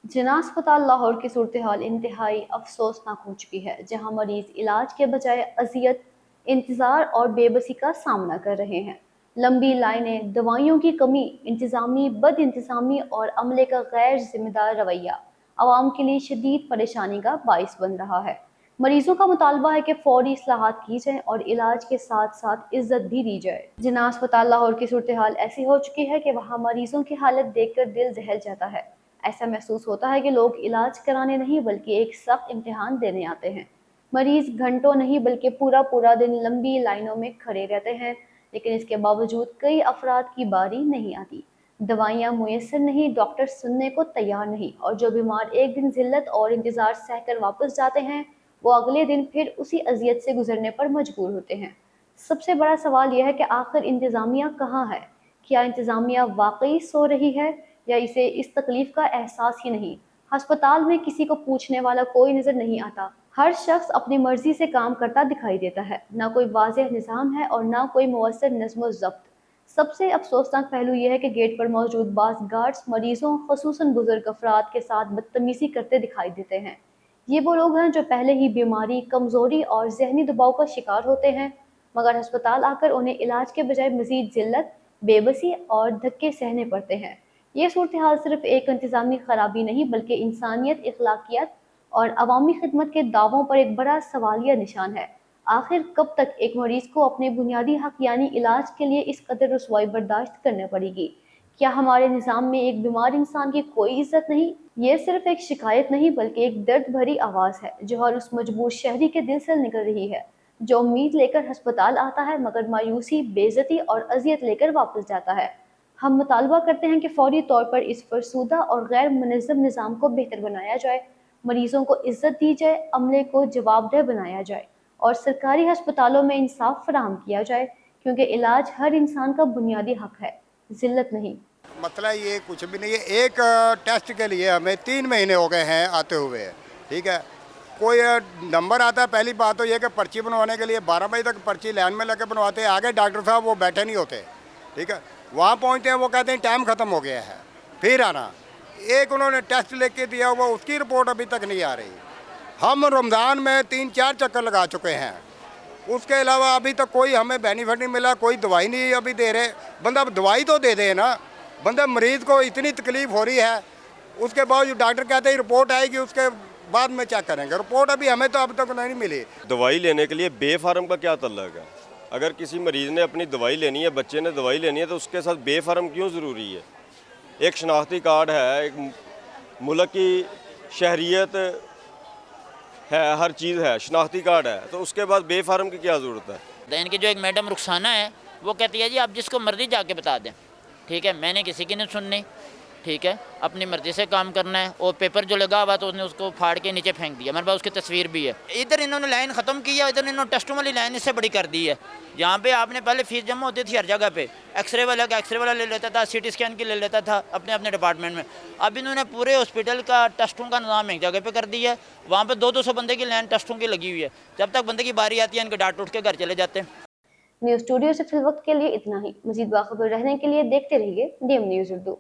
जिन्ना अस्पताल लाहौर की सूरत हाल इंतहाई अफसोसनाक हो चुकी है, जहां मरीज इलाज के बजाय अजियत, इंतज़ार और बेबसी का सामना कर रहे हैं। लंबी लाइनें, दवाइयों की कमी, इंतजामी बद इंतजामी और अमले का गैर जिम्मेदार रवैया आवाम के लिए शदीद परेशानी का बाइस बन रहा है। मरीजों का मुतालबा है कि फौरी इस्लाहात की जाए और इलाज के साथ साथ इज्जत भी दी जाए। जिन्ना अस्पताल लाहौर की सूरत हाल ऐसी हो चुकी है कि वहाँ मरीजों की हालत देखकर दिल दहल जाता है। ऐसा महसूस होता है कि लोग इलाज कराने नहीं बल्कि एक सख्त इम्तिहान देने आते हैं। मरीज घंटों नहीं बल्कि पूरा पूरा दिन लंबी लाइनों में खड़े रहते हैं, लेकिन इसके बावजूद कई अफराद की बारी नहीं आती। दवाइयाँ मुयसर नहीं, डॉक्टर सुनने को तैयार नहीं, और जो बीमार एक दिन जिल्लत और इंतज़ार सहकर वापस जाते हैं, वो अगले दिन फिर उसी अजियत से गुजरने पर मजबूर होते हैं। सबसे बड़ा सवाल यह है कि आखिर इंतज़ामिया कहाँ है? क्या इंतज़ामिया वाकई सो रही है या इसे इस तकलीफ का एहसास ही नहीं? अस्पताल में किसी को पूछने वाला कोई नज़र नहीं आता। हर शख्स अपनी मर्जी से काम करता दिखाई देता है। ना कोई वाज़ेह निज़ाम है और ना कोई मुअस्सर नज़्म ज़ब्त। सबसे अफसोसनाक पहलू यह है कि गेट पर मौजूद बास गार्ड्स मरीजों, ख़ुसूसन बुजुर्ग अफराद के साथ बदतमीज़ी करते दिखाई देते हैं। ये वो लोग हैं जो पहले ही बीमारी, कमज़ोरी और ज़हनी दबाव का शिकार होते हैं, मगर अस्पताल आकर उन्हें इलाज के बजाय मज़ीद ज़िल्लत, बेबसी और धक्के सहने पड़ते हैं। ये सूरत हाल सिर्फ एक इंतज़ामी खराबी नहीं बल्कि इंसानियत, अखलाकियत और अवामी खिदमत के दावों पर एक बड़ा सवालिया निशान है। आखिर कब तक एक मरीज़ को अपने बुनियादी हक़ यानी इलाज के लिए इस कदर रुसवाई बर्दाश्त करनी पड़ेगी? क्या हमारे निज़ाम में एक बीमार इंसान की कोई इज़्ज़त नहीं? ये सिर्फ एक शिकायत नहीं बल्कि एक दर्द भरी आवाज़ है जो हर उस मजबूर शहरी के दिल से निकल रही है, जो उम्मीद लेकर अस्पताल आता है मगर मायूसी, बेइज्जती और अजियत लेकर वापस जाता है। हम मुतालबा करते हैं कि फौरी तौर पर इस फरसूदा और गैर मुनज़्ज़म निज़ाम को बेहतर बनाया जाए, मरीजों को इज्जत दी जाए, अमले को जवाबदेह बनाया जाए और सरकारी अस्पतालों में इंसाफ फराहम किया जाए, क्योंकि इलाज हर इंसान का बुनियादी हक है, जिल्लत नहीं। मसला ये कुछ भी नहीं है। एक टेस्ट के लिए हमें 3 महीने हो गए हैं आते हुए, ठीक है। कोई नंबर आता है, पहली बात तो ये कि पर्ची बनवाने के लिए 12 बजे तक पर्ची लाइन में लगे बनवाते हैं, आगे डॉक्टर साहब वो बैठे नहीं होते, ठीक है। वहाँ पहुँचते हैं, वो कहते हैं टाइम ख़त्म हो गया है, फिर आना। एक उन्होंने टेस्ट लेके दिया हुआ, उसकी रिपोर्ट अभी तक नहीं आ रही। हम रमज़ान में 3-4 चक्कर लगा चुके हैं, उसके अलावा अभी तक कोई हमें बेनिफिट नहीं मिला, कोई दवाई नहीं अभी दे रहे। बंदा दवाई तो दे दे ना, बंदा मरीज़ को इतनी तकलीफ़ हो रही है, उसके बावजूद डॉक्टर कहते हैं रिपोर्ट आएगी उसके बाद में चेक करेंगे। रिपोर्ट अभी हमें तो अब तक नहीं मिली। दवाई लेने के लिए बेफार्म का क्या तल्लक है? अगर किसी मरीज़ ने अपनी दवाई लेनी है, बच्चे ने दवाई लेनी है, तो उसके साथ बेफार्म क्यों ज़रूरी है? एक शनाख्ती कार्ड है, एक मुल्क की शहरियत है, हर चीज़ है, शनाख्ती कार्ड है, तो उसके बाद बेफार्म की क्या ज़रूरत है? इनकी जो एक मैडम रुखसाना है, वो कहती है जी आप जिसको मर्जी जाके बता दें, ठीक है, मैंने किसी की नहीं सुननी, ठीक है, अपनी मर्ज़ी से काम करना है। और पेपर जो लगा हुआ तो उसने उसको फाड़ के नीचे फेंक दिया, मेरे पास उसकी तस्वीर भी है। इधर इन्होंने लाइन ख़त्म की है, इधर इन्होंने टेस्टों वाली लाइन इससे बड़ी कर दी है। यहाँ पे आपने पहले फीस जमा होती थी हर जगह पे, एक्सरे वाला का एक्सरे वाला ले लेता था, CT स्कैन की ले लेता था अपने अपने डिपार्टमेंट में। अब इन्होंने पूरे हॉस्पिटल का टेस्टों का निज़ाम एक जगह पे कर दिया है। वहाँ पे 200-200 बंदे की लाइन टेस्टों की लगी हुई है। जब तक बंदे की बारी आती है, इनके डांट उठ के घर चले जाते हैं। न्यूज़ स्टूडियो से फिल वक्त के लिए इतना ही। मज़ीद बाखबर रहने के लिए देखते रहिए DM न्यूज़ उर्दू।